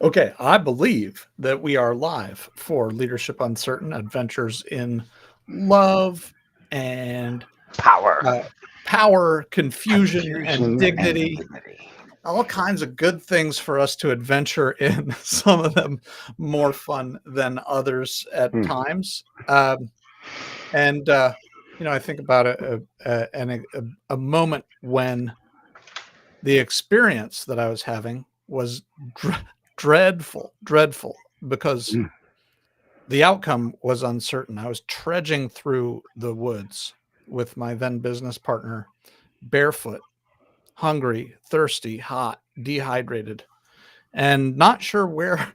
Okay, I believe that we are live for Leadership Uncertain Adventures in Love and Power, uh, Power, Confusion, and confusion, and Dignity. dignity. All kinds of good things for us to adventure in, some of them more fun than others at Hmm. times. And, I think about a moment when the experience that I was having was dreadful, because Hmm. the outcome was uncertain. I was trudging through the woods with my then business partner, barefoot, hungry, thirsty, hot, dehydrated, and not sure where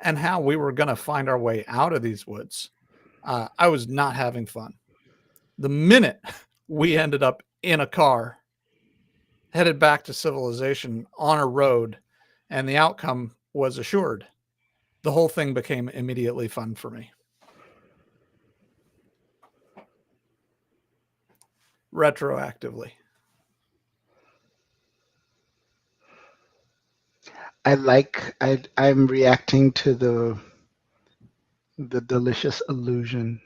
and how we were going to find our way out of these woods. I was not having fun. The minute we ended up in a car headed back to civilization on a road, and the outcome was assured, the whole thing became immediately fun for me. Retroactively. I'm reacting to the delicious illusion.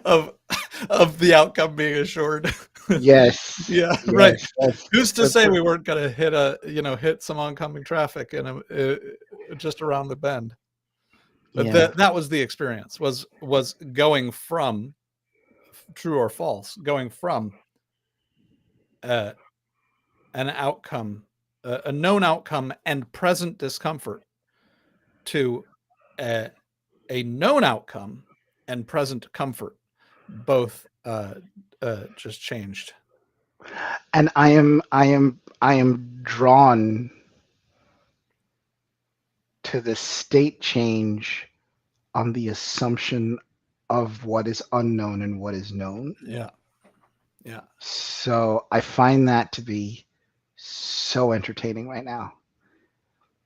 of of the outcome being assured. Yes, Yeah, right. yes, Who's to that's say we weren't going to hit some oncoming traffic just around the bend? But yeah. that was the experience. Was going from true or false, going from uh, an outcome, a known outcome and present discomfort, to a, a known outcome and present comfort. Both just changed. And I am drawn to the state change on the assumption of what is unknown and what is known. Yeah, yeah. So I find that to be so entertaining right now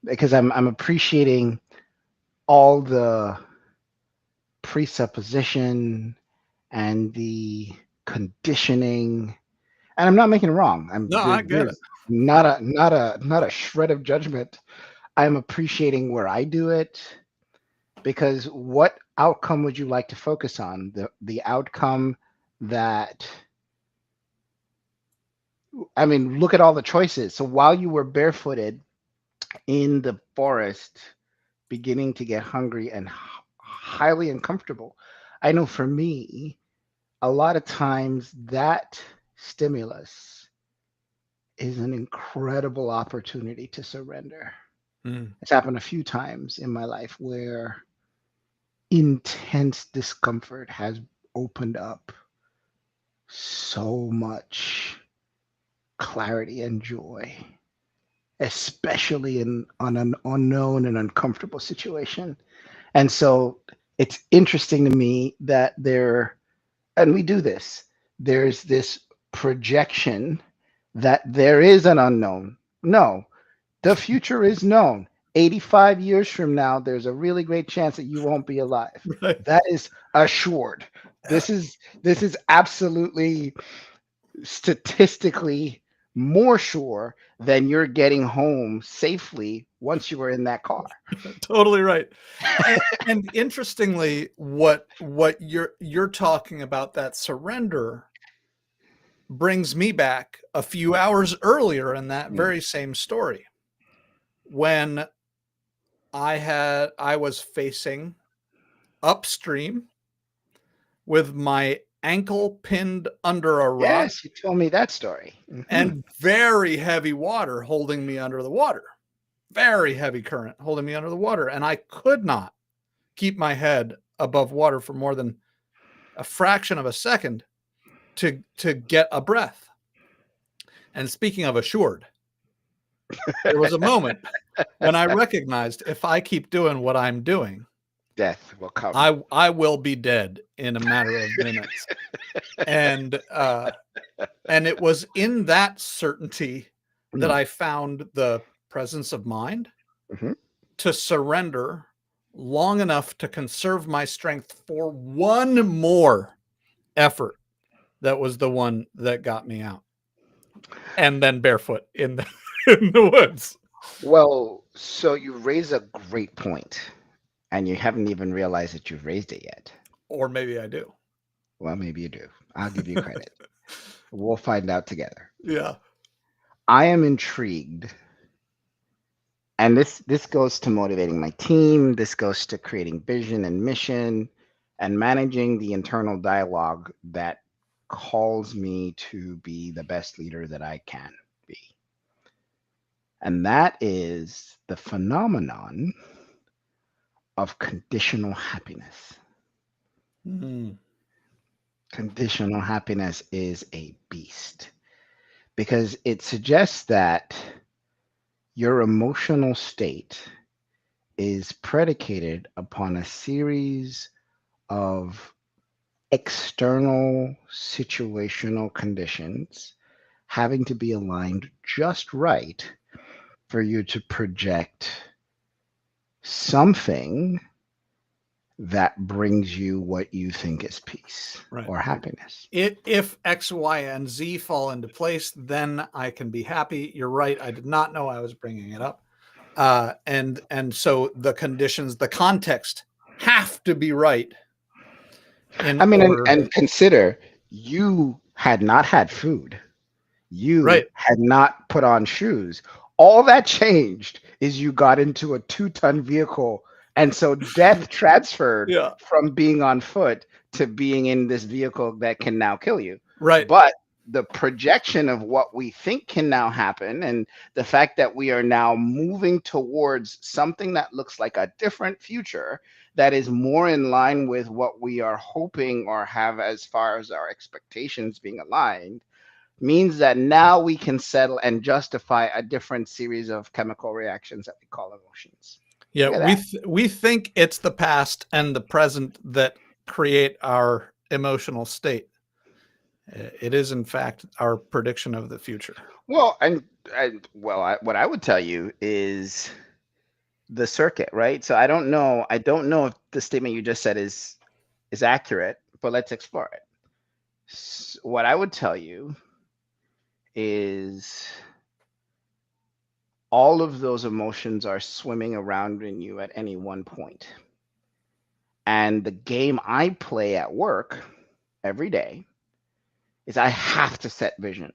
because I'm appreciating all the presupposition and the conditioning, and I'm not making it wrong. No, I get it. There's not a shred of judgment. I'm appreciating where I do it, because what outcome would you like to focus on? The outcome that, I mean, look at all the choices. So while you were barefooted in the forest, beginning to get hungry and highly uncomfortable, I know for me, a lot of times that stimulus is an incredible opportunity to surrender. Mm. It's happened a few times in my life where intense discomfort has opened up so much clarity and joy, especially in on an unknown and uncomfortable situation. And so it's interesting to me that and we do this, there's this projection that there is an unknown. No, the future is known. 85 years from now, there's a really great chance that you won't be alive. Right. That is assured. This is absolutely statistically more sure than you're getting home safely once you are in that car. Totally right. And interestingly, what you're talking about, that surrender, brings me back a few hours earlier in that Mm. very same story, when I was facing upstream with my ankle pinned under a rock Yes, you told me that story. Hmm. and very heavy water holding me under the water. Very heavy current holding me under the water, and I could not keep my head above water for more than a fraction of a second to get a breath. And speaking of assured, there was a moment when I recognized, if I keep doing what I'm doing, Death will come. I will be dead in a matter of minutes. And it was in that certainty that Mm. I found the presence of mind Mhm. to surrender long enough to conserve my strength for one more effort. That was the one that got me out. And then barefoot in the in the woods. Well, so you raise a great point, and you haven't even realized that you've raised it yet. Or maybe I do. Well, maybe you do. I'll give you credit. We'll find out together. Yeah. I am intrigued, and this goes to motivating my team. This goes to creating vision and mission, and managing the internal dialogue that calls me to be the best leader that I can be. And that is the phenomenon of conditional happiness. Mm, Conditional happiness is a beast because it suggests that your emotional state is predicated upon a series of external situational conditions having to be aligned just right for you to project something that brings you what you think is peace right. or happiness. If X, Y, and Z fall into place, then I can be happy. You're right. I did not know I was bringing it up. And so the conditions, the context have to be right in I mean, order. and consider you had not had food, you Right. had not put on shoes. All that changed is you got into a 2-ton vehicle. And so death transferred Yeah. from being on foot to being in this vehicle that can now kill you. Right. But the projection of what we think can now happen, and the fact that we are now moving towards something that looks like a different future that is more in line with what we are hoping or have as far as our expectations being aligned, means that now we can settle and justify a different series of chemical reactions that we call emotions. Yeah. Look at that. We think it's the past and the present that create our emotional state. It is, in fact, our prediction of the future. Well, what I would tell you is the circuit, right? So I don't know if the statement you just said is accurate, but let's explore it. What I would tell you is all of those emotions are swimming around in you at any one point. And the game I play at work every day is I have to set vision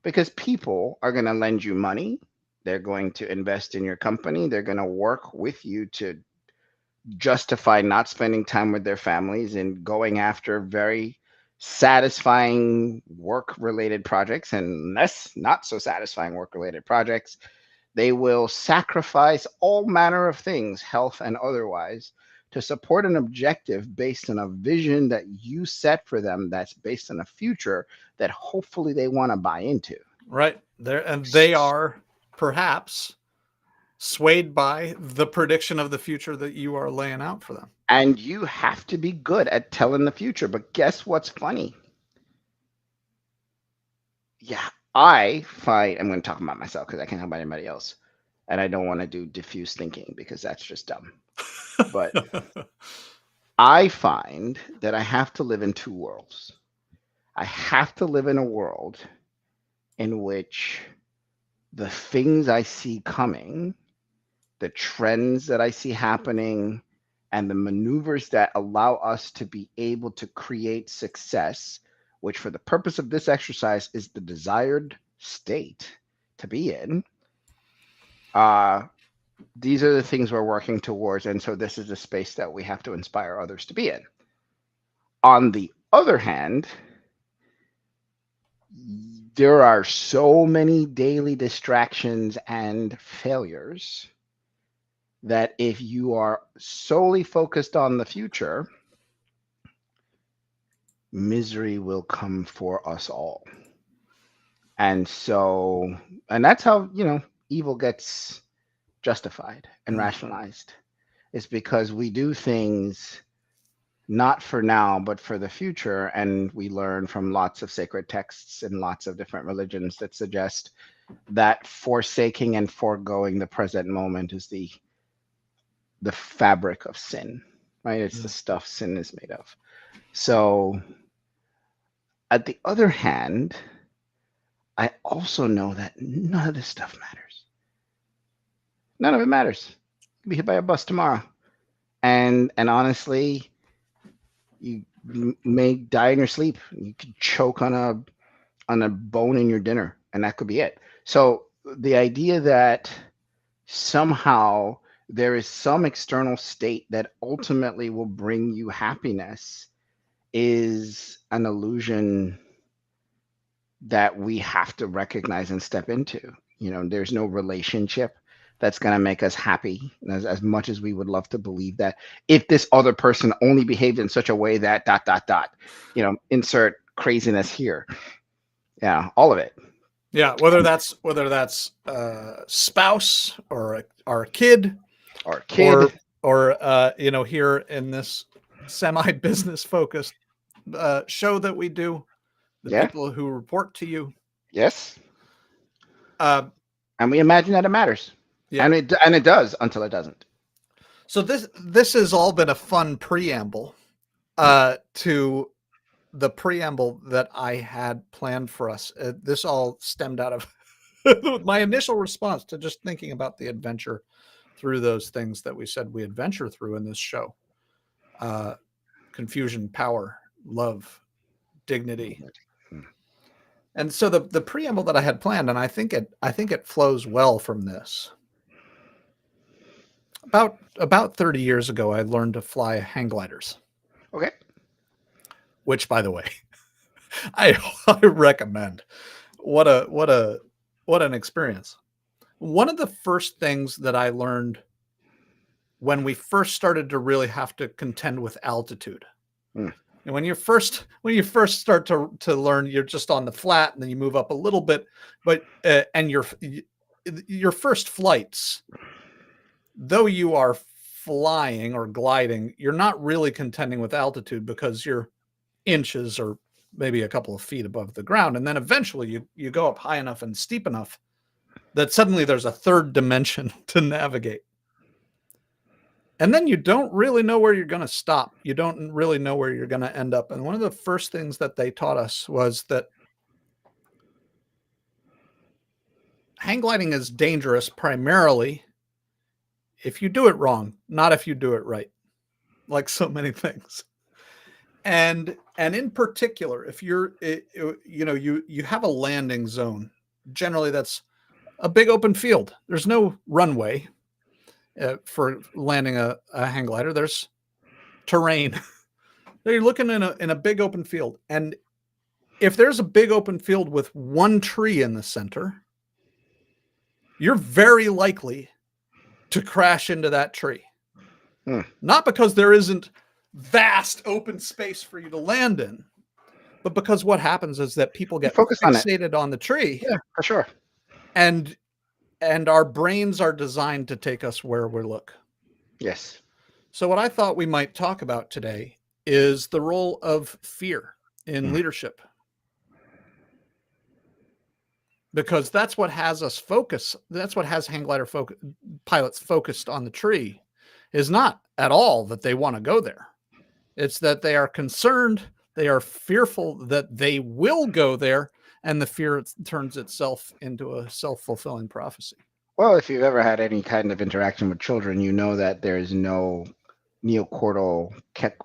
because people are going to lend you money. They're going to invest in your company. They're going to work with you to justify not spending time with their families and going after very satisfying work related projects and less not so satisfying work related projects. They will sacrifice all manner of things, health and otherwise, to support an objective based on a vision that you set for them that's based on a future that hopefully they want to buy into. Right. There, and they are perhaps swayed by the prediction of the future that you are laying out for them. And you have to be good at telling the future. But guess what's funny? Yeah, I find I'm going to talk about myself because I can't talk about anybody else. And I don't want to do diffuse thinking because that's just dumb. But I find that I have to live in two worlds. I have to live in a world in which the things I see coming, the trends that I see happening, and the maneuvers that allow us to be able to create success, which for the purpose of this exercise is the desired state to be in, uh, these are the things we're working towards. And so this is a space that we have to inspire others to be in. On the other hand, there are so many daily distractions and failures that if you are solely focused on the future, misery will come for us all. And so, and that's how, evil gets justified and Mm. rationalized. It's because we do things not for now, but for the future. And we learn from lots of sacred texts and lots of different religions that suggest that forsaking and foregoing the present moment is the fabric of sin, right? It's the Mm. stuff sin is made of. So, at the other hand, I also know that none of this stuff matters. None of it matters. You'll be hit by a bus tomorrow. And honestly, you may die in your sleep. You could choke on a bone in your dinner, and that could be it. So the idea that somehow there is some external state that ultimately will bring you happiness is an illusion that we have to recognize and step into. There's no relationship that's going to make us happy as much as we would love to believe that if this other person only behaved in such a way that dot dot dot, insert craziness here. Yeah, all of it. Yeah, whether that's spouse or our kid, Our kid. or here in this semi-business focused show that we do, the Yeah. people who report to you. Yes. Uh, And we imagine that it matters. Yeah. And it does until it doesn't. So this has all been a fun preamble to the preamble that I had planned for us. This all stemmed out of my initial response to just thinking about the adventure through those things that we said we adventure through in this show. Confusion, power, love, dignity. And so the preamble that I had planned, and I think it flows well from this. About 30 years ago, I learned to fly hang gliders. Okay. Which, by the way, I recommend. What an experience. One of the first things that I learned when we first started to really have to contend with altitude. And when you first start to learn, you're just on the flat, and then you move up a little bit, but and your first flights, though you are flying or gliding, you're not really contending with altitude because you're inches or maybe a couple of feet above the ground. And then eventually you go up high enough and steep enough that suddenly there's a third dimension to navigate. And then you don't really know where you're going to stop. You don't really know where you're going to end up. And one of the first things that they taught us was that hang gliding is dangerous primarily if you do it wrong, not if you do it right, like so many things. And in particular, if you have a landing zone, generally that's a big open field. There's no runway for landing a hang glider. There's terrain. You're looking in a big open field, and if there's a big open field with one tree in the center, you're very likely to crash into that tree. Not because there isn't vast open space for you to land in, but because what happens is that people get fixated on the tree. Yeah, for sure. And our brains are designed to take us where we look. Yes. So what I thought we might talk about today is the role of fear in leadership. Because that's what has us focus. That's what has hang glider pilots focused on the tree, is not at all that they want to go there. It's that they are concerned, they are fearful that they will go there, and the fear turns itself into a self-fulfilling prophecy. Well, if you've ever had any kind of interaction with children, you know that there is no neocortical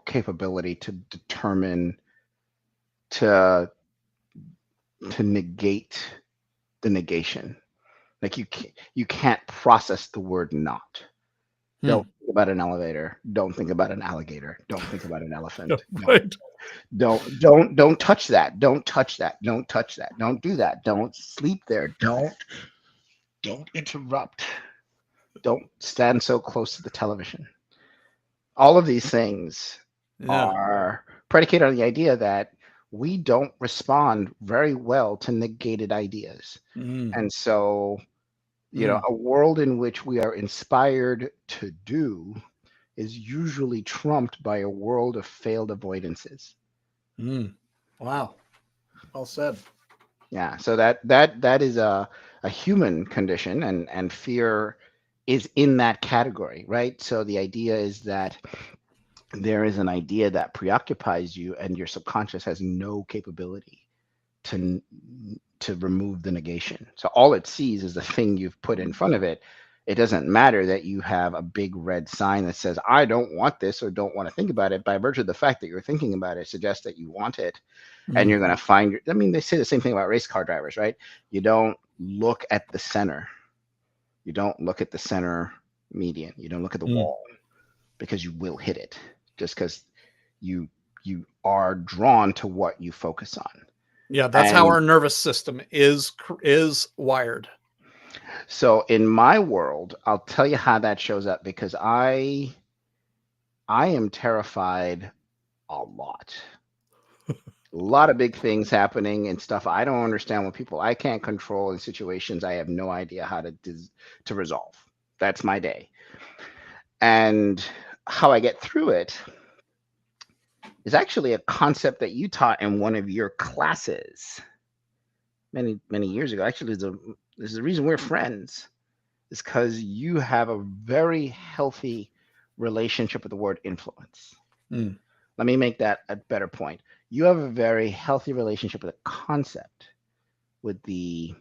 capability to determine, to negate the negation. Like you can't process the word not. Don't think about an elevator. Don't think about an alligator. Don't think about an elephant. Right. Don't touch that. Don't touch that. Don't touch that. Don't do that. Don't sleep there. Don't interrupt. Don't stand so close to the television. All of these things are predicated on the idea that we don't respond very well to negated ideas. And so, a world in which we are inspired to do is usually trumped by a world of failed avoidances. Wow. Well said. Yeah. So that is a human condition, and fear is in that category, right? So the idea is that there is an idea that preoccupies you, and your subconscious has no capability to remove the negation. So all it sees is the thing you've put in front of it. It doesn't matter that you have a big red sign that says, I don't want this or don't want to think about it. By virtue of the fact that you're thinking about it suggests that you want it. And you're going to find, I mean, they say the same thing about race car drivers, right? You don't look at the center. You don't look at the center median. You don't look at the wall, because you will hit it, just because you are drawn to what you focus on. Yeah, that's how our nervous system is wired. So in my world, I'll tell you how that shows up, because I am terrified a lot. A lot of big things happening and stuff I don't understand, with people I can't control, in situations I have no idea how to resolve. That's my day. And how I get through it is actually a concept that you taught in one of your classes many years ago. Actually, there's the reason we're friends, is because you have a very healthy relationship with the word influence. Let me make that a better point. You have a very healthy relationship with a concept, with the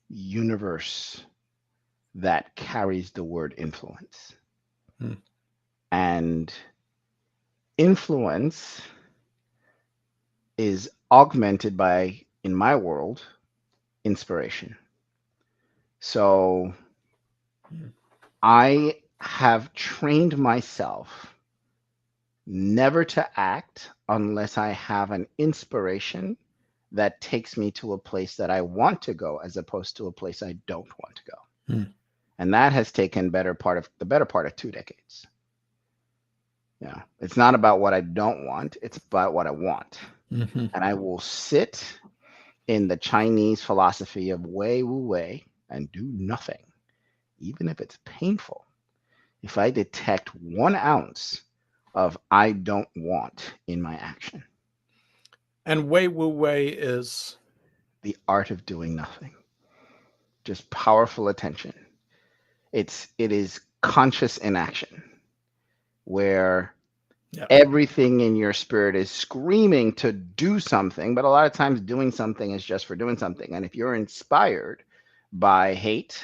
universe that carries the word influence. And influence is augmented by, in my world, inspiration. So I have trained myself never to act unless I have an inspiration that takes me to a place that I want to go, as opposed to a place I don't want to go. And that has taken the better part of 2 decades. Yeah, it's not about what I don't want, it's about what I want. And I will sit in the Chinese philosophy of Wei Wu Wei and do nothing, even if it's painful, if I detect 1 ounce of I don't want in my action. And Wei Wu Wei is the art of doing nothing. Just powerful attention. It is conscious inaction, where everything in your spirit is screaming to do something, but a lot of times doing something is just for doing something. And if you're inspired by hate,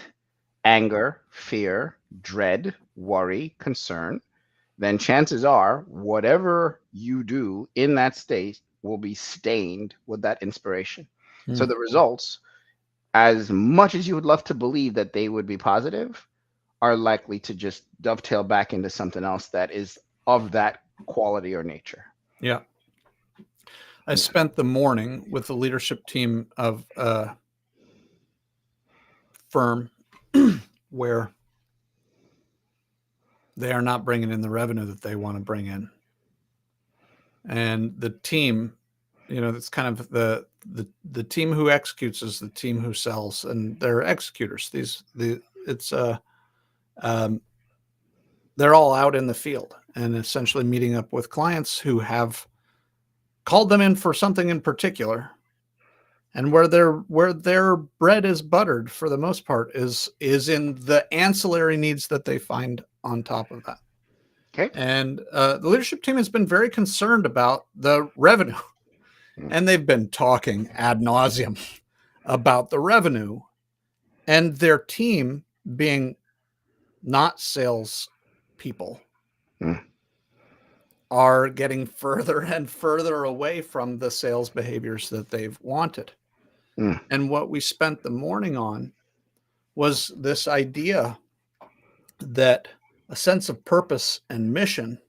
anger, fear, dread, worry, concern, then chances are whatever you do in that state will be stained with that inspiration. So the results, as much as you would love to believe that they would be positive, are likely to just dovetail back into something else that is of that quality or nature. Yeah. I spent the morning with the leadership team of a firm where they are not bringing in the revenue that they want to bring in. And the team, it's kind of the team who executes is the team who sells, and they're executors. They're all out in the field and essentially meeting up with clients who have called them in for something in particular, and where their bread is buttered for the most part is in the ancillary needs that they find on top of that. Okay. And the leadership team has been very concerned about the revenue, and they've been talking ad nauseum about the revenue, and their team, being not sales people, are getting further and further away from the sales behaviors that they've wanted. And what we spent the morning on was this idea that a sense of purpose and mission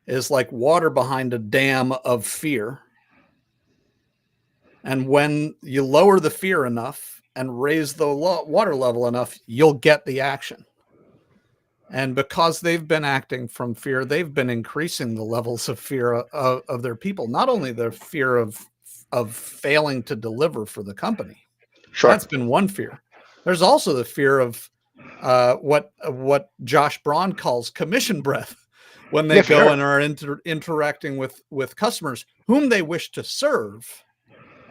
is like water behind a dam of fear. And when you lower the fear enough and raise the water level enough, you'll get the action. And because they've been acting from fear, they've been increasing the levels of fear of their people. Not only the fear of failing to deliver for the company. Sure. That's been one fear. There's also the fear of what Josh Braun calls commission breath, when they go and are interacting with customers whom they wish to serve,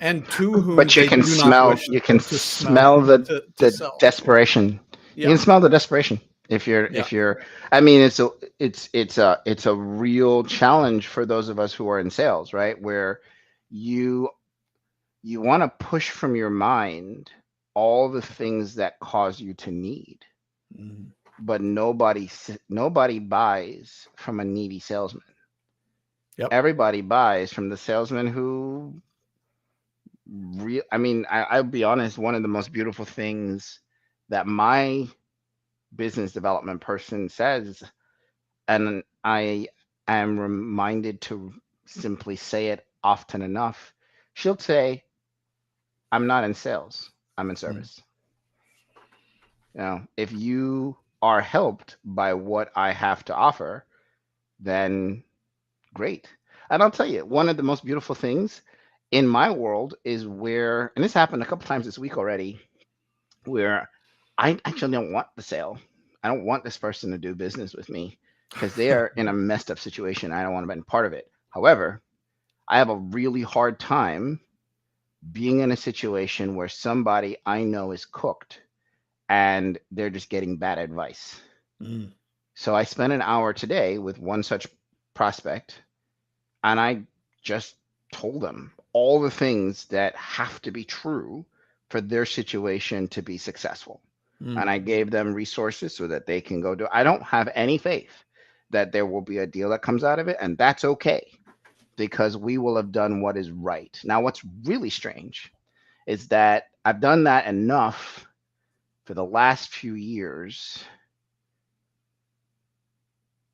and to whom but you can smell the desperation. You can smell the desperation. If you're, I mean, it's a real challenge for those of us who are in sales, right? Where you want to push from your mind all the things that cause you to need, Mhm. but nobody buys from a needy salesman. Yep. Everybody buys from the salesman who I mean, I'll be honest, one of the most beautiful things that my business development person says, and I am reminded to simply say it often enough, she'll say, I'm not in sales, I'm in Mm. service. You know, if you are helped by what I have to offer, then great. And I'll tell you, one of the most beautiful things in my world is where, and this happened a couple times this week already, where I actually don't want the sale. I don't want this person to do business with me because they are in a messed up situation. I don't want to be part of it. However, I have a really hard time being in a situation where somebody I know is cooked and they're just getting bad advice. Mm. So I spent an hour today with one such prospect, and I just told them all the things that have to be true for their situation to be successful. Mm. And I gave them resources so that they can go do. I don't have any faith that there will be a deal that comes out of it, and that's okay because we will have done what is right. Now, what's really strange is that I've done that enough for the last few years,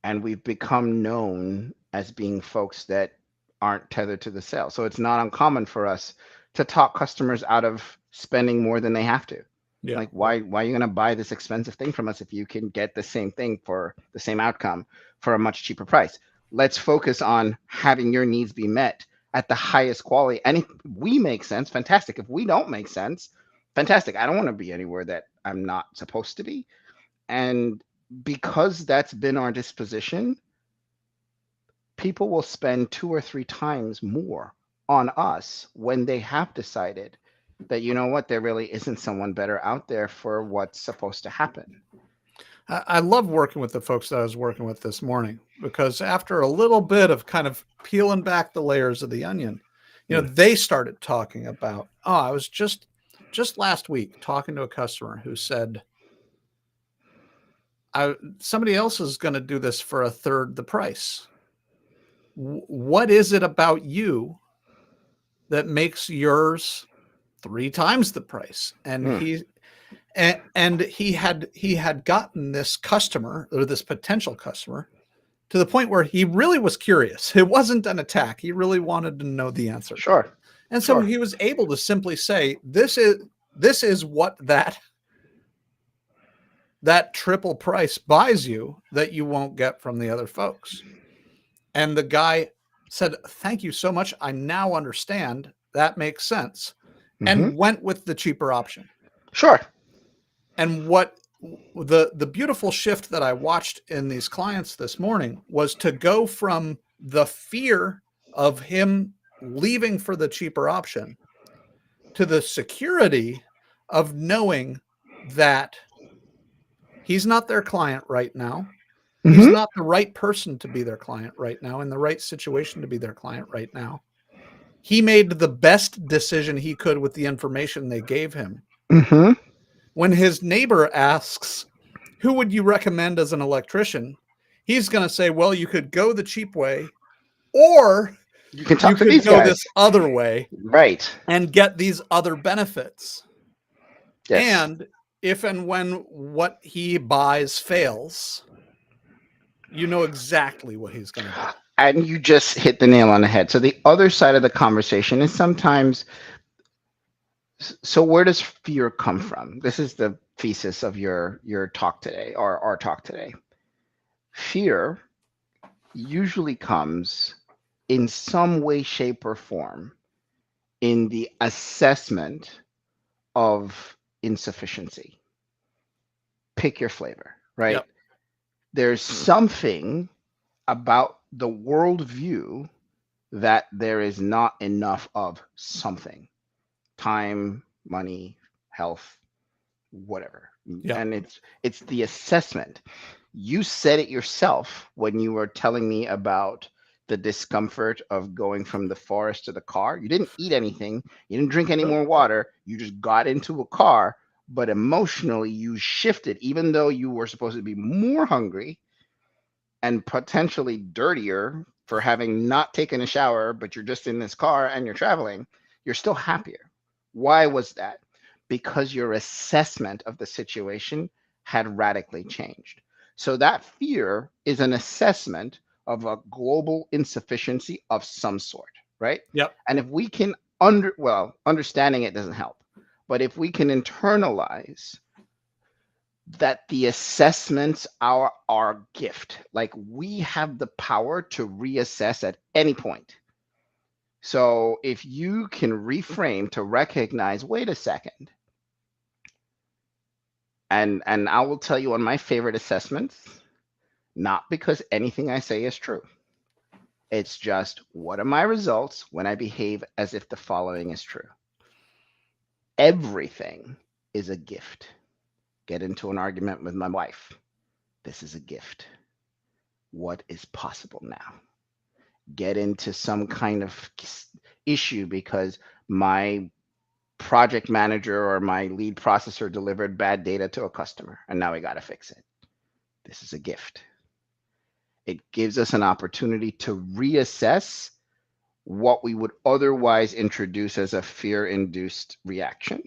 and we've become known as being folks that aren't tethered to the sale. So it's not uncommon for us to talk customers out of spending more than they have to. Yeah. Like, why are you going to buy this expensive thing from us if you can get the same thing for the same outcome for a much cheaper price? Let's focus on having your needs be met at the highest quality. And if we make sense, fantastic. If we don't make sense, fantastic. I don't want to be anywhere that I'm not supposed to be. And because that's been our disposition, people will spend 2 or 3 times more on us when they have decided that, you know what, there really isn't someone better out there for what's supposed to happen. I love working with the folks that I was working with this morning because after a little bit of kind of peeling back the layers of the onion, they started talking about, oh, I was just last week talking to a customer who said, somebody else is going to do this for a third the price. What is it about you that makes yours 3 times the price? And Mm. he had gotten this customer or this potential customer to the point where he really was curious. It wasn't an attack. He really wanted to know the answer. Sure. And so he was able to simply say, this is what that triple price buys you that you won't get from the other folks. And the guy said, thank you so much. I now understand. That makes sense. And went with the cheaper option. Sure. And what the beautiful shift that I watched in these clients this morning was to go from the fear of him leaving for the cheaper option to the security of knowing that he's not their client right now. He's not the right person to be their client right now, in the right situation to be their client right now. He made the best decision he could with the information they gave him. When his neighbor asks, who would you recommend as an electrician? He's going to say, well, you could go the cheap way, or you can talk you to could these go guys this other way, right, and get these other benefits. yes. And if and when what he buys fails, you know exactly what he's going to do. And you just hit the nail on the head. So the other side of the conversation is sometimes, so where does fear come from? This is the thesis of your talk today, or our talk today. Fear usually comes in some way, shape, or form in the assessment of insufficiency. Pick your flavor, right? Yep. There's something about the worldview that there is not enough of something: time, money, health, whatever. Yep. And it's the assessment. You said it yourself when you were telling me about the discomfort of going from the forest to the car. You didn't eat anything, you didn't drink any Nope. more water, you just got into a car, but emotionally you shifted, even though you were supposed to be more hungry and potentially dirtier for having not taken a shower, but you're just in this car and you're traveling, you're still happier. Why was that? Because your assessment of the situation had radically changed. So that fear is an assessment of a global insufficiency of some sort, right? Yep. And if we can understanding it doesn't help, but if we can internalize that the assessments are our gift. Like we have the power to reassess at any point. So if you can reframe to recognize, wait a second, and I will tell you on my favorite assessments, not because anything I say is true. It's just what are my results when I behave as if the following is true. Everything is a gift. Get into an argument with my wife. This is a gift. What is possible now? Get into some kind of issue because my project manager or my lead processor delivered bad data to a customer and now we got to fix it. This is a gift. It gives us an opportunity to reassess what we would otherwise introduce as a fear induced reaction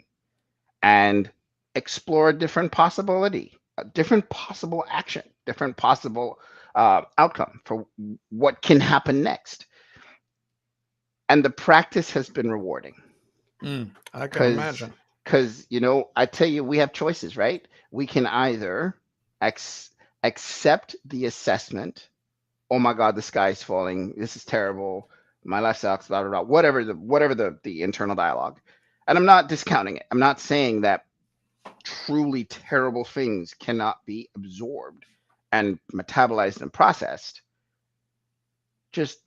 and explore a different possibility, a different possible action, different possible outcome for what can happen next. And the practice has been rewarding I can because imagine. I tell you, we have choices, right? We can either ex- accept the assessment. Oh my God, the sky's falling. This is terrible. My life sucks. Blah blah blah. Whatever the internal dialogue. And I'm not discounting it. I'm not saying that truly terrible things cannot be absorbed and metabolized and processed. Just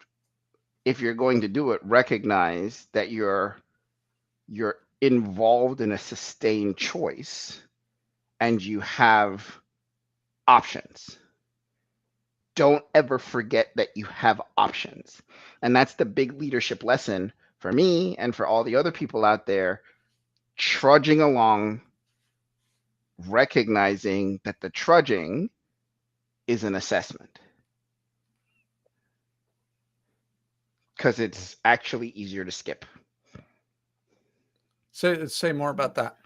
if you're going to do it, recognize that you're involved in a sustained choice and you have options. Don't ever forget that you have options. And that's the big leadership lesson for me and for all the other people out there trudging along, recognizing that the trudging is an assessment because it's actually easier to skip. Say more about that.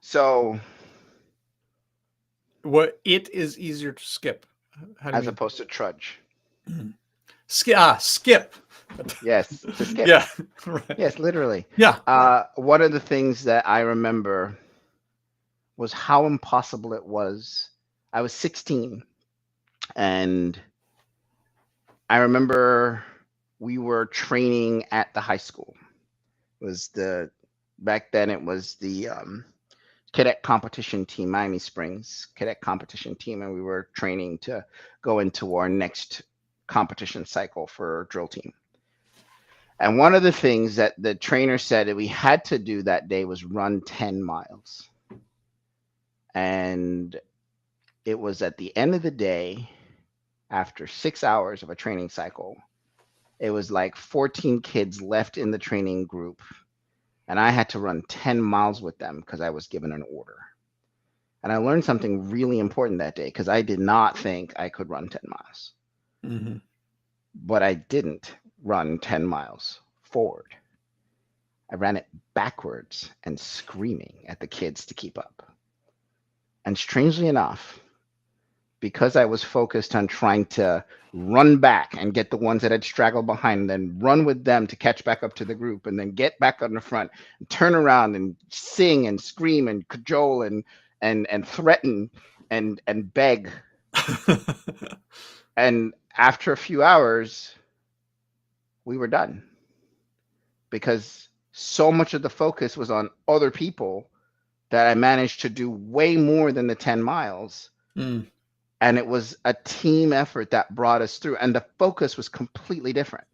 So, What it is easier to skip. How do you as mean? opposed to trudge. Skip. Yes, to skip. Yeah. Right. Yes, literally. Yeah. One of the things that I remember was how impossible it was. I was 16 and I remember we were training at the high school. It was the back then it was the cadet competition team, Miami Springs cadet competition team, and we were training to go into our next competition cycle for drill team. And one of the things that the trainer said that we had to do that day was run 10 miles. And it was at the end of the day, after 6 hours of a training cycle, it was like 14 kids left in the training group. And I had to run 10 miles with them because I was given an order. And I learned something really important that day because I did not think I could run 10 miles. Mm-hmm. But I didn't run 10 miles forward. I ran it backwards and screaming at the kids to keep up. And strangely enough, because I was focused on trying to run back and get the ones that had straggled behind, and then run with them to catch back up to the group, and then get back on the front, and turn around and sing and scream and cajole and threaten and beg. And after a few hours, we were done because so much of the focus was on other people that I managed to do way more than the 10 miles. And it was a team effort that brought us through. And the focus was completely different.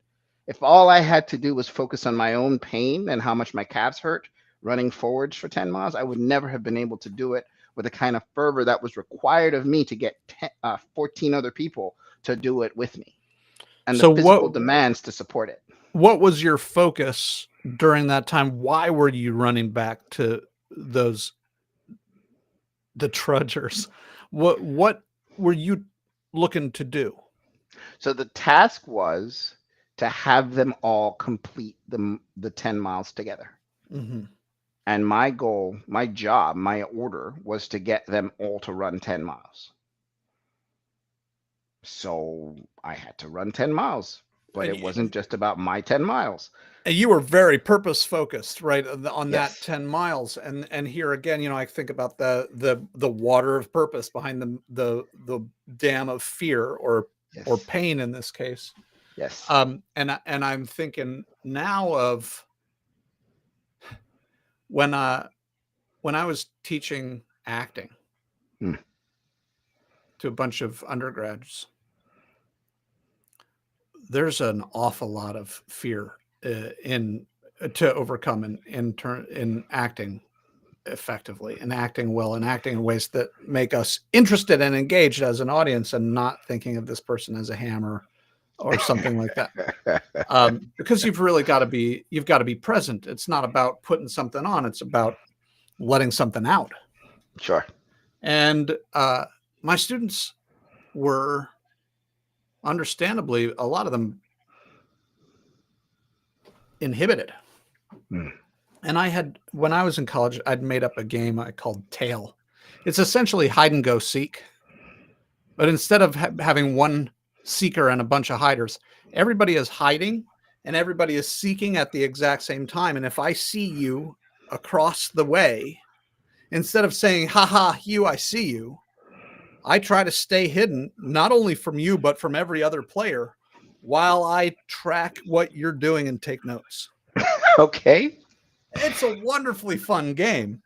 If all I had to do was focus on my own pain and how much my calves hurt running forwards for 10 miles, I would never have been able to do it with the kind of fervor that was required of me to get 14 other people to do it with me. and the So physical demands to support it. what was your focus during that time? Why were you running back to the trudgers? What were you looking to do? So the task was to have them all complete the 10 miles together. Mhm. And my goal, my job, my order was to get them all to run 10 miles. So I had to run 10 miles, but And it wasn't just about my 10 miles. you were very purpose focused, right, on that Yes. 10 miles. And here again, I think about the water of purpose behind the dam of fear or Yes. pain in this case. Yes. And I'm thinking now of when I was teaching acting Hmm. to a bunch of undergrads. There's an awful lot of fear in to overcome in acting effectively and acting well and acting in ways that make us interested and engaged as an audience and not thinking of this person as a hammer or something like that. Because you've got to be present. It's not about putting something on. It's about letting something out. Sure. And my students were understandably, a lot of them inhibited. Hmm. And when I was in college, I'd made up a game I called Tail. It's essentially hide and go seek. But instead of having one seeker and a bunch of hiders, everybody is hiding and everybody is seeking at the exact same time. And if I see you across the way, instead of saying, ha ha, you, I see you, I try to stay hidden, not only from you, but from every other player while I track what you're doing and take notes. Okay. It's a wonderfully fun game.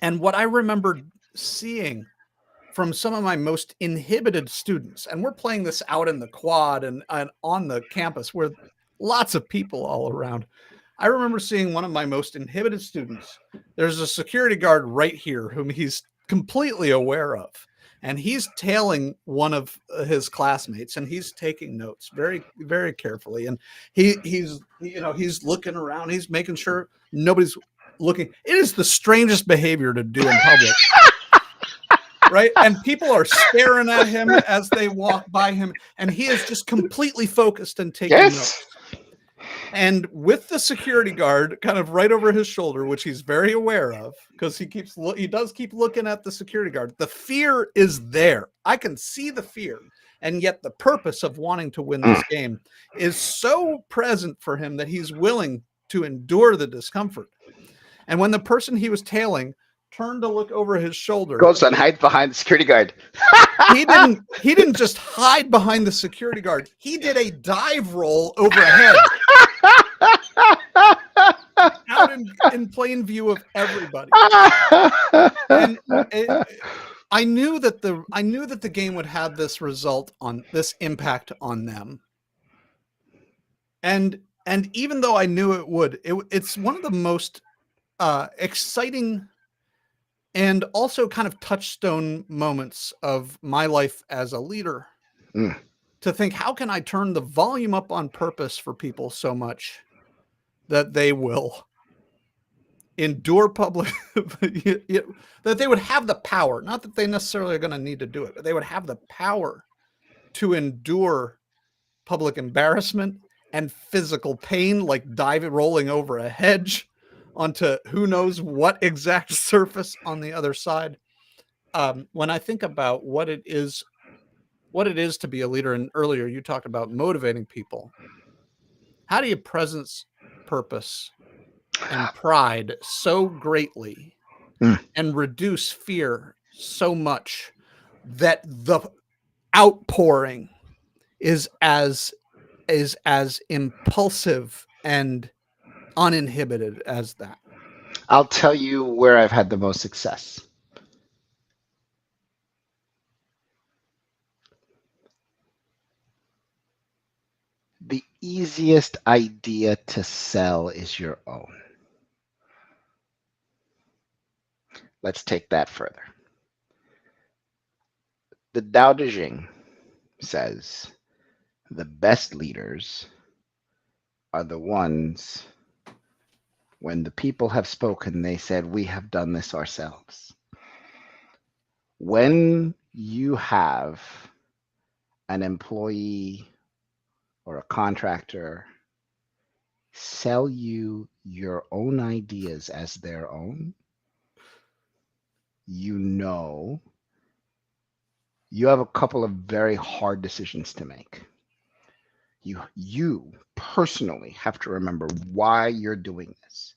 And what I remember seeing from some of my most inhibited students, and we're playing this out in the quad and on the campus where lots of people all around. I remember seeing one of my most inhibited students. There's a security guard right here whom he's completely aware of. And he's tailing one of his classmates and he's taking notes very, very carefully. And he's looking around, he's making sure nobody's looking. It is the strangest behavior to do in public. Right. And people are staring at him as they walk by him. And he is just completely focused and taking notes. And with the security guard kind of right over his shoulder, which he's very aware of because he does keep looking at the security guard. The fear is there. I can see the fear. And yet the purpose of wanting to win this game is so present for him that he's willing to endure the discomfort. And when the person he was tailing turned to look over his shoulder, goes and hide behind the security guard. he didn't just hide behind the security guard. He did a dive roll overhead out in plain view of everybody. And I knew that the game would have this impact on them. And even though I knew it would, it's one of the most exciting and also kind of touchstone moments of my life as a leader. To think, how can I turn the volume up on purpose for people so much that they will endure public, that they would have the power, not that they necessarily are going to need to do it, but they would have the power to endure public embarrassment and physical pain, like rolling over a hedge onto who knows what exact surface on the other side. When I think about what it is to be a leader, and earlier you talked about motivating people. How do you presence purpose and pride so greatly and reduce fear so much that the outpouring is as impulsive and uninhibited as that? I'll tell you where I've had the most success. The easiest idea to sell is your own. Let's take that further. The Tao Te Ching says, The best leaders are the ones when the people have spoken, they said, we have done this ourselves. When you have an employee or a contractor sell you your own ideas as their own, you know you have a couple of very hard decisions to make. You personally have to remember why you're doing this.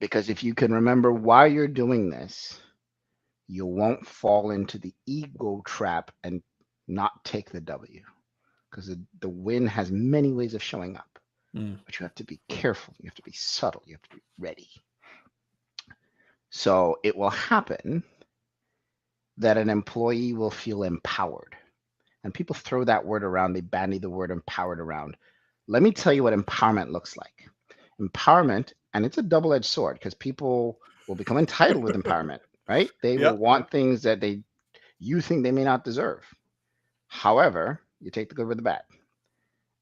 Because if you can remember why you're doing this, you won't fall into the ego trap and not take the W. Because the win has many ways of showing up. But you have to be careful. You have to be subtle. You have to be ready. So it will happen that an employee will feel empowered. And people throw that word around. They bandy the word empowered around. Let me tell you what empowerment looks like. Empowerment, and it's a double-edged sword because people will become entitled with empowerment, right? They will want things that you think they may not deserve. However, you take the good with the bad.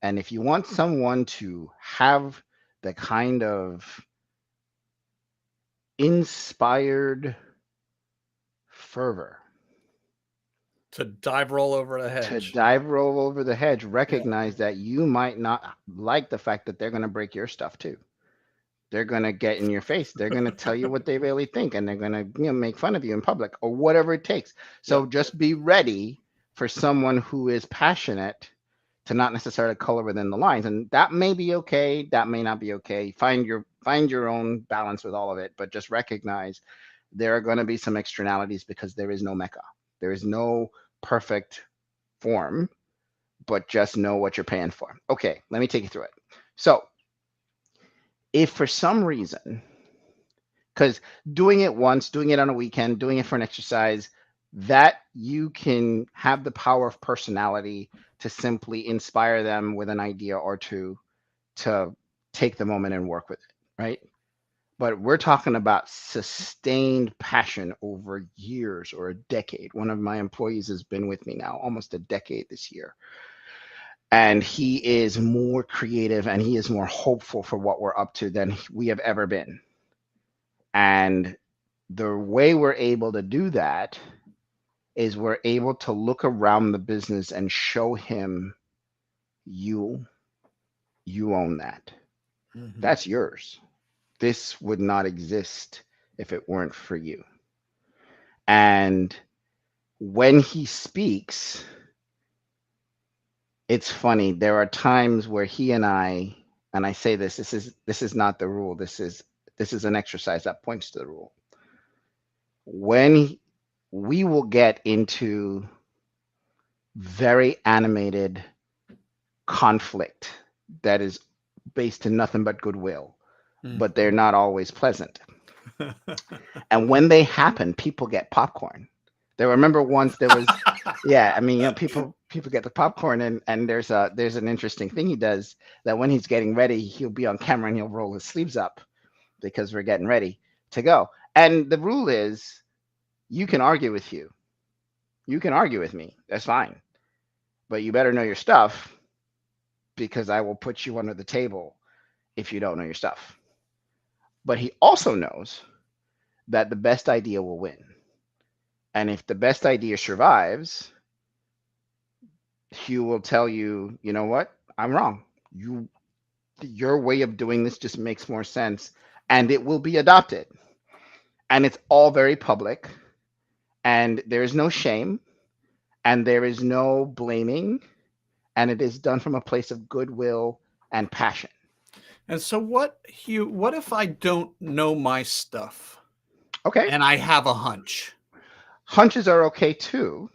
And if you want someone to have the kind of inspired fervor To dive roll over the to hedge. roll over the hedge, recognize that you might not like the fact that they're going to break your stuff too. They're going to get in your face. They're going to tell you what they really think, and they're going to make fun of you in public or whatever it takes. So just be ready for someone who is passionate to not necessarily color within the lines, and that may be okay. That may not be okay. Find your own balance with all of it, but just recognize there are going to be some externalities because there is no mecca. There is no perfect form, but just know what you're paying for. Okay, let me take you through it. So if for some reason, because doing it once, doing it on a weekend, doing it for an exercise, that you can have the power of personality to simply inspire them with an idea or two to take the moment and work with it, right? But we're talking about sustained passion over years or a decade. One of my employees has been with me now almost a decade this year. And he is more creative and he is more hopeful for what we're up to than we have ever been. And the way we're able to do that is we're able to look around the business and show him you own that. Mm-hmm. That's yours. This would not exist if it weren't for you. And when he speaks, it's funny. There are times where he and I say this is not the rule. This is an exercise that points to the rule. When we will get into very animated conflict that is based in nothing but goodwill, but they're not always pleasant. And when they happen, people get popcorn. There remember once there was people get the popcorn and there's an interesting thing he does that when he's getting ready, he'll be on camera and he'll roll his sleeves up because we're getting ready to go. And the rule is you can argue with you. You can argue with me. That's fine. But you better know your stuff because I will put you under the table if you don't know your stuff. But he also knows that the best idea will win. And if the best idea survives, he will tell you, you know what? I'm wrong. Your way of doing this just makes more sense. And it will be adopted. And it's all very public. And there is no shame. And there is no blaming. And it is done from a place of goodwill and passion. And so what, Hugh, what if I don't know my stuff? Okay. And I have a hunch. Hunches are okay too,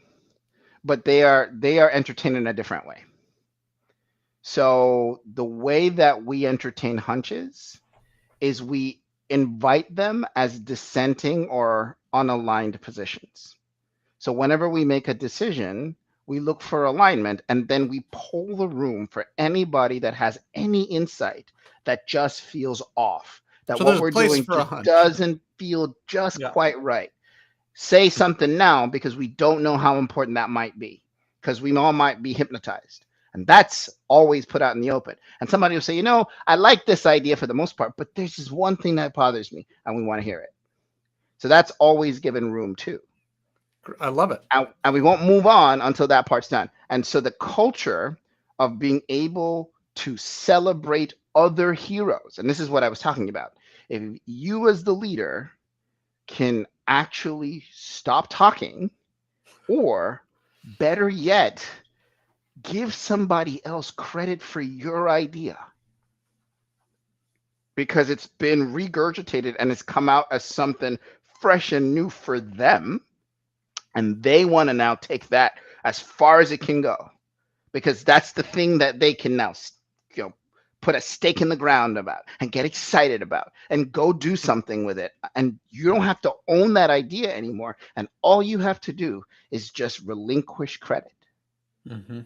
but they are entertained in a different way. So the way that we entertain hunches is we invite them as dissenting or unaligned positions. So whenever we make a decision, we look for alignment and then we poll the room for anybody that has any insight that just feels off, that So what we're doing just doesn't feel just quite right. Say something now because we don't know how important that might be, because we all might be hypnotized. And that's always put out in the open. And somebody will say, I like this idea for the most part, but there's just one thing that bothers me, and we want to hear it. So that's always given room too. I love it. And we won't move on until that part's done. And so the culture of being able to celebrate other heroes, and this is what I was talking about. If you as the leader can actually stop talking, or better yet, give somebody else credit for your idea because it's been regurgitated and it's come out as something fresh and new for them, and they want to now take that as far as it can go, because that's the thing that they can now put a stake in the ground about and get excited about and go do something with it. And you don't have to own that idea anymore, and all you have to do is just relinquish credit. Mm-hmm.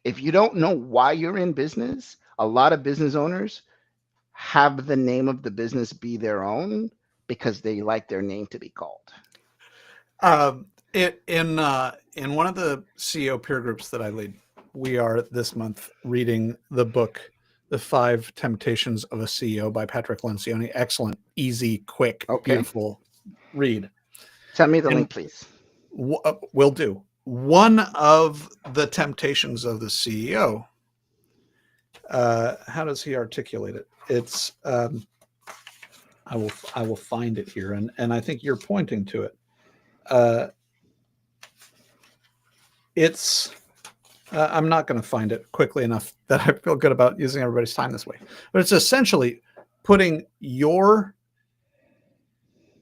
If you don't know why you're in business, a lot of business owners have the name of the business be their own because they like their name to be called. In one of the CEO peer groups that I lead, we are this month reading the book, The 5 Temptations of a CEO by Patrick Lencioni. Excellent, easy, quick, beautiful read. Send me the link, please. Will do. One of the temptations of the CEO, how does he articulate it? It's I will find it here, and I think you're pointing to it. It's I'm not going to find it quickly enough that I feel good about using everybody's time this way, but it's essentially putting your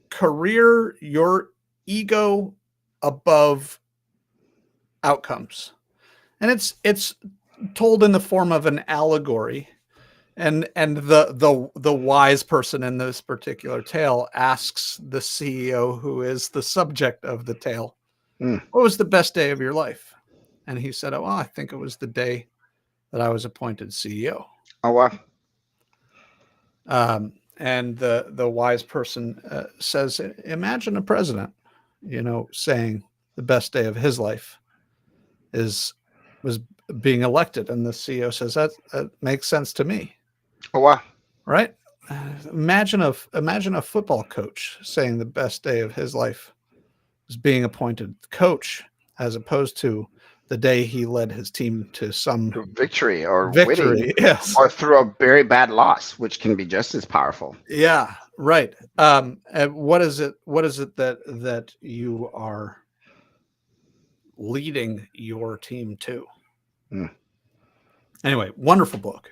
career, your ego above outcomes. And it's told in the form of an allegory. And the wise person in this particular tale asks the CEO, who is the subject of the tale, what was the best day of your life? And he said, oh, I think it was the day that I was appointed CEO. Oh, wow. And the wise person says, imagine a president, saying the best day of his life was being elected. And the CEO says, that makes sense to me. Oh, wow. Right? Imagine a football coach saying the best day of his life was being appointed coach, as opposed to the day he led his team to some victory or winning, yes, or through a very bad loss, which can be just as powerful. Yeah, right. And what is it that you are leading your team to? Anyway, wonderful book.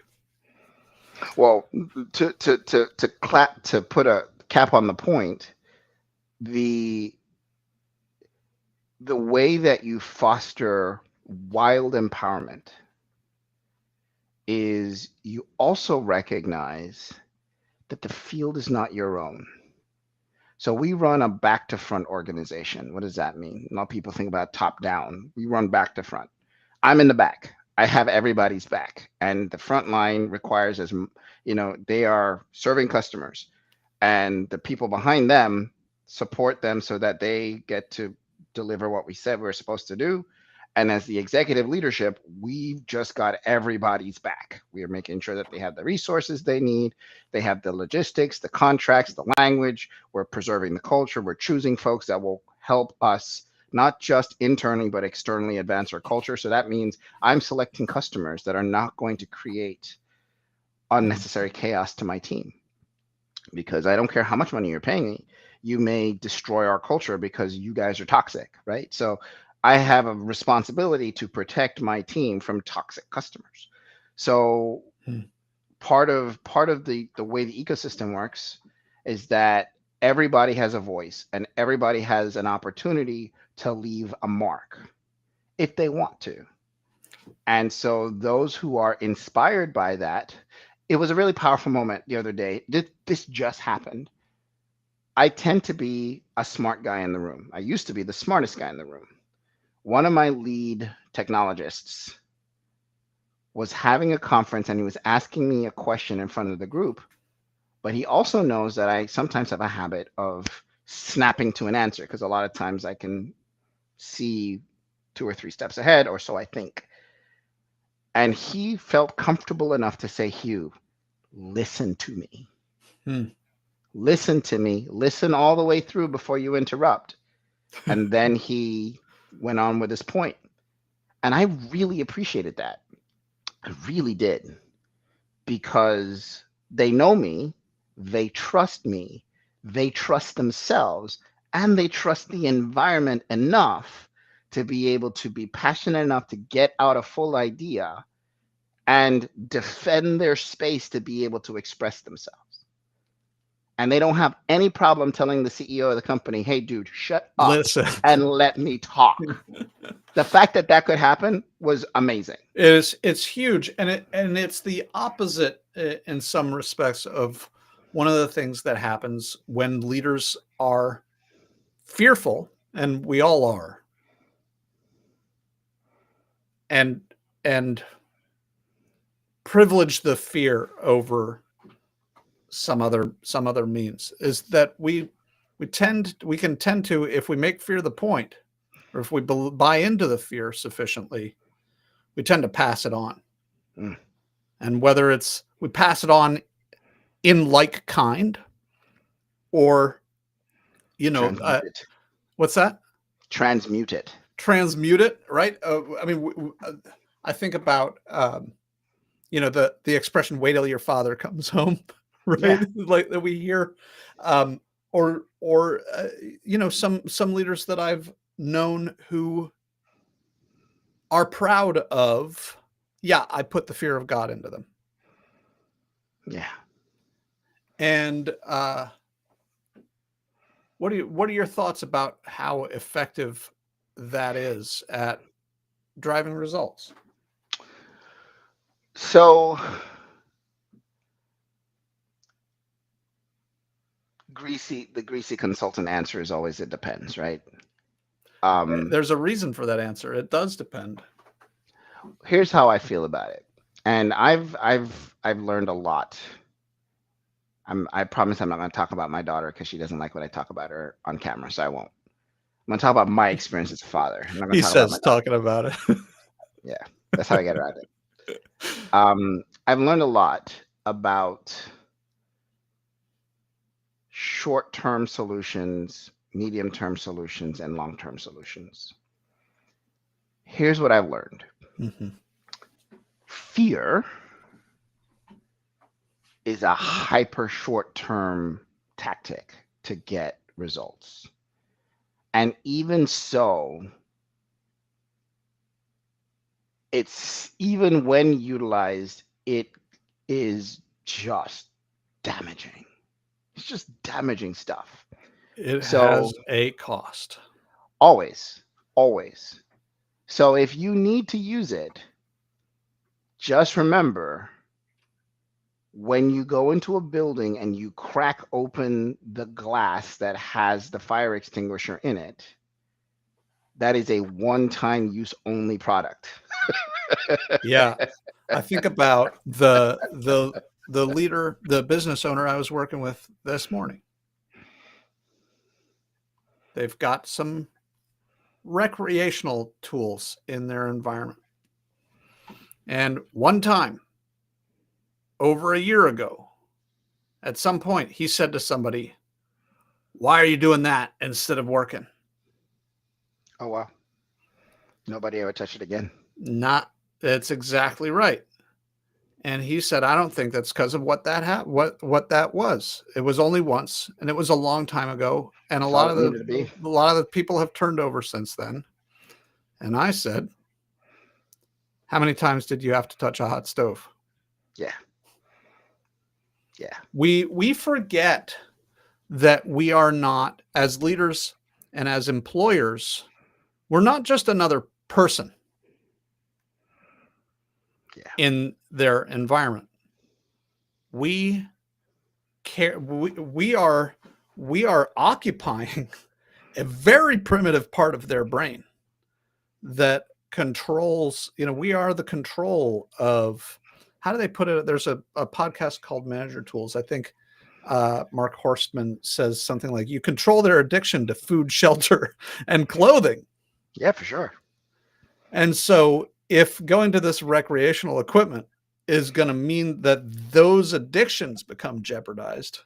Well, to put a cap on the point, the way that you foster wild empowerment is you also recognize that the field is not your own. So we run a back to front organization. What does that mean? A lot of people think about top down. We run back to front. I'm in the back. I have everybody's back, and the front line requires, as they are serving customers, and the people behind them support them so that they get to deliver what we said we're supposed to do. And as the executive leadership, we've just got everybody's back. We are making sure that they have the resources they need. They have the logistics, the contracts, the language. We're preserving the culture. We're choosing folks that will help us not just internally, but externally advance our culture. So that means I'm selecting customers that are not going to create unnecessary chaos to my team, because I don't care how much money you're paying me. You may destroy our culture because you guys are toxic, right? So I have a responsibility to protect my team from toxic customers. So part of the way the ecosystem works is that everybody has a voice and everybody has an opportunity to leave a mark if they want to. And so those who are inspired by that, it was a really powerful moment the other day. This just happened. I tend to be a smart guy in the room. I used to be the smartest guy in the room. One of my lead technologists was having a conference and he was asking me a question in front of the group, but he also knows that I sometimes have a habit of snapping to an answer, because a lot of times I can see 2 or 3 steps ahead, or so I think. And he felt comfortable enough to say, Hugh, listen to me. Hmm. Listen to me. Listen all the way through before you interrupt. And then he went on with his point. And I really appreciated that. I really did. Because they know me, they trust me, they trust themselves, and they trust the environment enough to be able to be passionate enough to get out a full idea and defend their space to be able to express themselves. And they don't have any problem telling the CEO of the company, hey, dude, shut up Listen, and let me talk. The fact that that could happen was amazing. it's huge, and it's the opposite in some respects of one of the things that happens when leaders are fearful, and we all are, and privilege the fear over some other means, is that we can tend to, if we make fear the point, or if we buy into the fear sufficiently, we tend to pass it on. Mm. And whether it's we pass it on in like kind, or Transmute it. what's that? Transmute it. Transmute it, right? I mean, I think about the expression "wait till your father comes home," right? Yeah. Like that we hear, or some leaders that I've known who are proud of, yeah, I put the fear of God into them. Yeah. And what are your thoughts about how effective that is at driving results? So the greasy consultant answer is always it depends, right? There's a reason for that answer. It does depend. Here's how I feel about it. And I've learned a lot. I promise I'm not going to talk about my daughter because she doesn't like what I talk about her on camera, so I won't. I'm going to talk about my experience as a father. I'm not going He to talk about my says daughter. talking about it. Yeah, that's how I get around it. I've learned a lot about short-term solutions, medium-term solutions, and long-term solutions. Here's what I've learned. Mm-hmm. Fear is a hyper short-term tactic to get results. And even so, it's even when utilized, it is just damaging. It's just damaging stuff. It So has a cost. always. So if you need to use it, just remember, when you go into a building and you crack open the glass that has the fire extinguisher in it, that is a one-time use only product. Yeah. I think about the leader, the business owner I was working with this morning. They've got some recreational tools in their environment. And one time, over a year ago, at some point, he said to somebody, "Why are you doing that instead of working?" Oh, wow. Nobody ever touched it again. That's exactly right. And he said, "I don't think that's because of what that was. It was only once, and it was a long time ago, and a That's lot all of it needed to be. the people have turned over since then." And I said, "How many times did you have to touch a hot stove?" Yeah. We forget that we are not, as leaders and as employers, we're not just another person in their environment. We care. We are occupying a very primitive part of their brain that controls. We are the control of. How do they put it? There's a podcast called Manager Tools. I think Mark Horstman says something like, "You control their addiction to food, shelter, and clothing." Yeah, for sure. And so if going to this recreational equipment is going to mean that those addictions become jeopardized,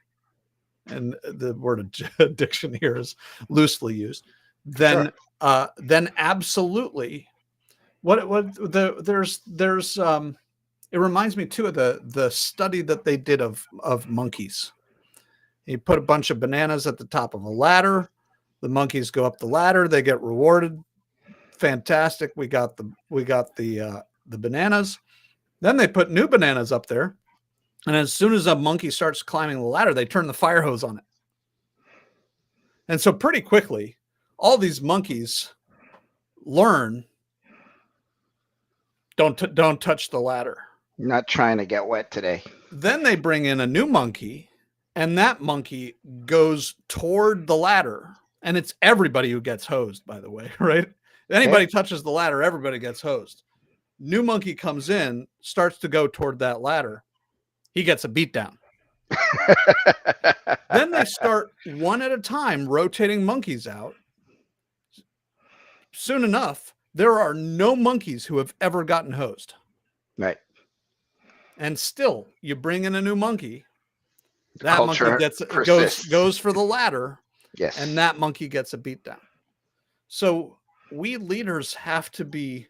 and the word addiction here is loosely used, Sure. then absolutely. There's it reminds me too of the study that they did of monkeys. You put a bunch of bananas at the top of a ladder. The monkeys go up the ladder. They get rewarded. Fantastic. We got the bananas. Then they put new bananas up there. And as soon as a monkey starts climbing the ladder, they turn the fire hose on it. And so pretty quickly, all these monkeys learn don't touch the ladder. Not trying to get wet today. Then they bring in a new monkey, and that monkey goes toward the ladder. And it's everybody who gets hosed, by the way, right? If anybody touches the ladder, everybody gets hosed. New monkey comes in, starts to go toward that ladder. He gets a beat down. Then they start one at a time rotating monkeys out. Soon enough, there are no monkeys who have ever gotten hosed. Right. And still, you bring in a new monkey. That Culture monkey goes for the ladder. Yes. And that monkey gets a beat down. So we leaders have to be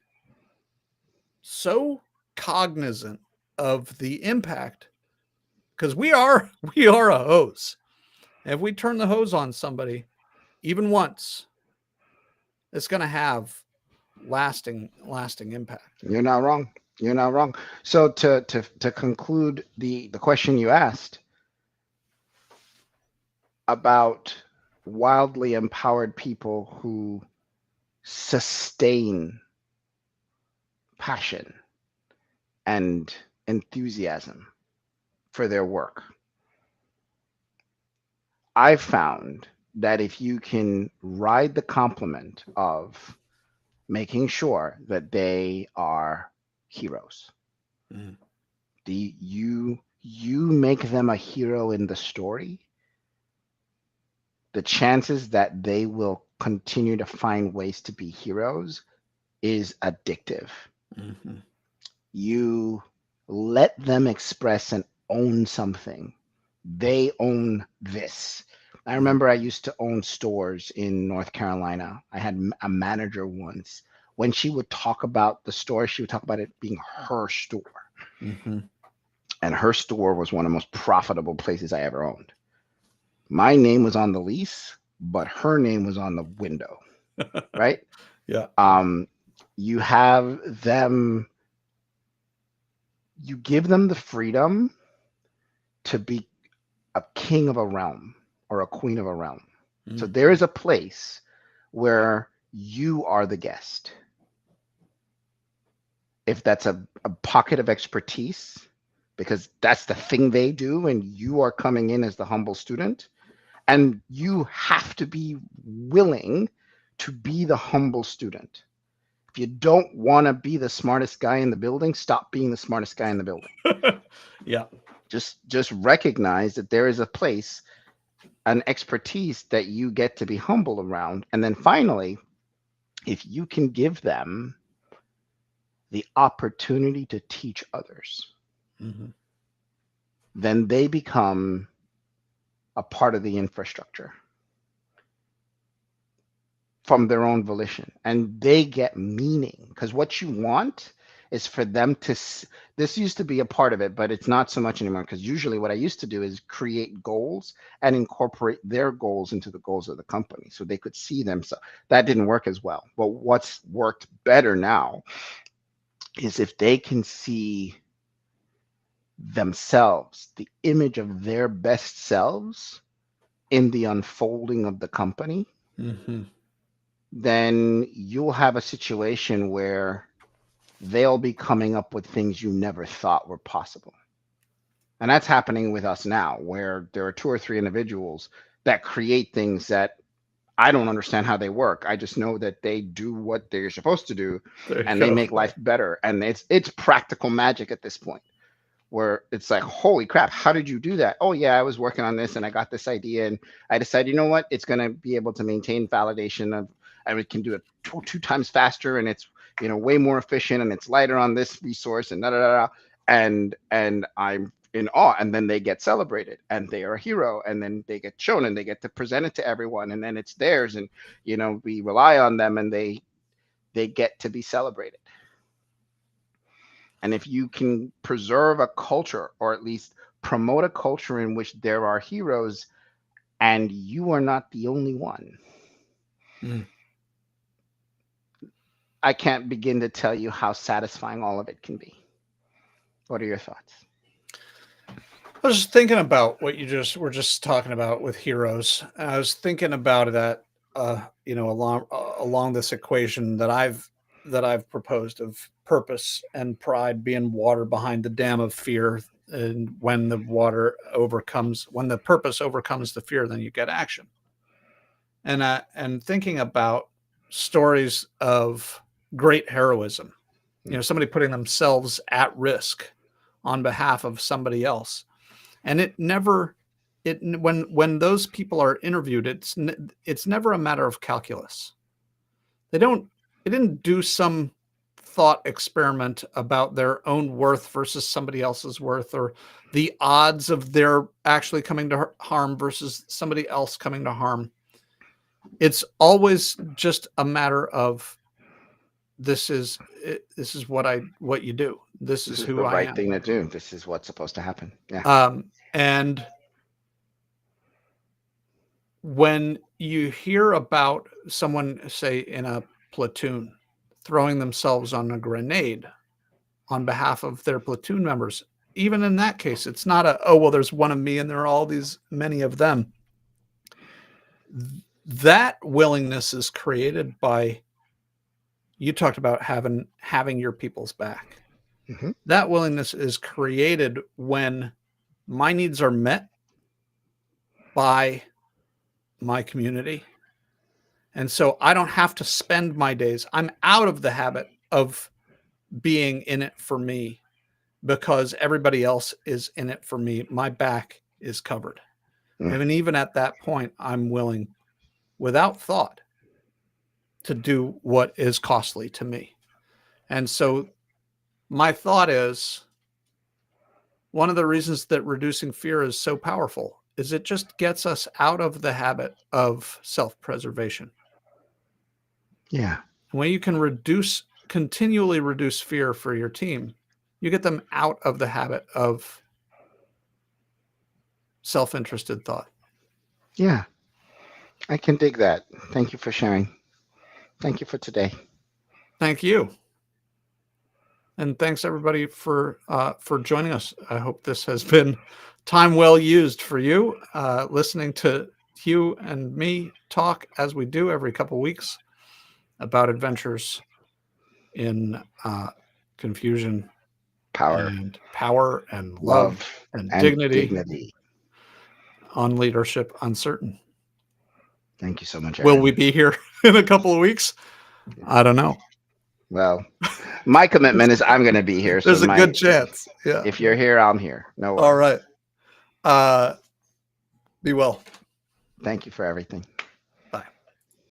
so cognizant of the impact, because we are a hose. If we turn the hose on somebody even once, it's going to have lasting impact. You're not wrong. You're not wrong. So to conclude the question you asked about wildly empowered people who sustain passion and enthusiasm for their work, I've found that if you can ride the compliment of making sure that they are heroes, you make them a hero in the story, the chances that they will continue to find ways to be heroes is addictive. Mm-hmm. You let them express and own something. They own this. I remember I used to own stores in North Carolina. I had a manager once. When she would talk about the store, she would talk about it being her store. Mm-hmm. And her store was one of the most profitable places I ever owned. My name was on the lease, but her name was on the window, right? Yeah. You have them, you give them the freedom to be a king of a realm or a queen of a realm. Mm-hmm. So there is a place where you are the guest. If that's a pocket of expertise, because that's the thing they do, and you are coming in as the humble student, and you have to be willing to be the humble student. If you don't want to be the smartest guy in the building, stop being the smartest guy in the building. Yeah. Just recognize that there is a place, an expertise that you get to be humble around. And then finally, if you can give them the opportunity to teach others, mm-hmm. then they become a part of the infrastructure from their own volition, and they get meaning. Because what you want is for them to, this used to be a part of it, but it's not so much anymore, because usually what I used to do is create goals and incorporate their goals into the goals of the company so they could see them. So that didn't work as well. But what's worked better now is if they can see themselves, the image of their best selves in the unfolding of the company, mm-hmm. then you'll have a situation where they'll be coming up with things you never thought were possible. And that's happening with us now, where there are 2 or 3 individuals that create things that I don't understand how they work. I just know that they do what they're supposed to do, and they make life better. And it's practical magic at this point, where it's like, holy crap, how did you do that? Oh yeah, I was working on this and I got this idea and I decided, you know what, it's going to be able to maintain validation of, and we can do it 2 times faster, and way more efficient, and it's lighter on this resource, and da da da. And I'm in awe. And then they get celebrated, and they are a hero, and then they get shown, and they get to present it to everyone, and then it's theirs, and we rely on them, and they get to be celebrated. And if you can preserve a culture, or at least promote a culture in which there are heroes, and you are not the only one, I can't begin to tell you how satisfying all of it can be. What are your thoughts? I was just thinking about what you were just talking about with heroes. I was thinking about that, along this equation that I've proposed of purpose and pride being water behind the dam of fear. And when the purpose overcomes the fear, then you get action. And thinking about stories of great heroism, somebody putting themselves at risk on behalf of somebody else. And when those people are interviewed, it's never a matter of calculus. They didn't do some thought experiment about their own worth versus somebody else's worth, or the odds of their actually coming to harm versus somebody else coming to harm. It's always just a matter of, this is what you do. This is who the I right am. thing to do. This is what's supposed to happen. Yeah. And when you hear about someone, say in a platoon, throwing themselves on a grenade on behalf of their platoon members, even in that case, it's not there's one of me and there are many of them. That willingness is created by, you talked about having your people's back. Mm-hmm. That willingness is created when my needs are met by my community. And so I don't have to spend my days. I'm out of the habit of being in it for me because everybody else is in it for me. My back is covered. And even at that point, I'm willing, without thought, to do what is costly to me. And so my thought is, one of the reasons that reducing fear is so powerful is it just gets us out of the habit of self-preservation. Yeah. When you can continually reduce fear for your team, you get them out of the habit of self-interested thought. Yeah. I can dig that. Thank you for sharing. Thank you for today. Thank you. And thanks everybody for joining us. I hope this has been time well used for you, listening to Hugh and me talk as we do every couple weeks about adventures in confusion, power and love and dignity on leadership uncertain. Thank you so much, Aaron. Will we be here in a couple of weeks? I don't know. Well, my commitment is I'm going to be here. There's a good chance. Yeah. If you're here, I'm here. No worries. All right. Be well. Thank you for everything.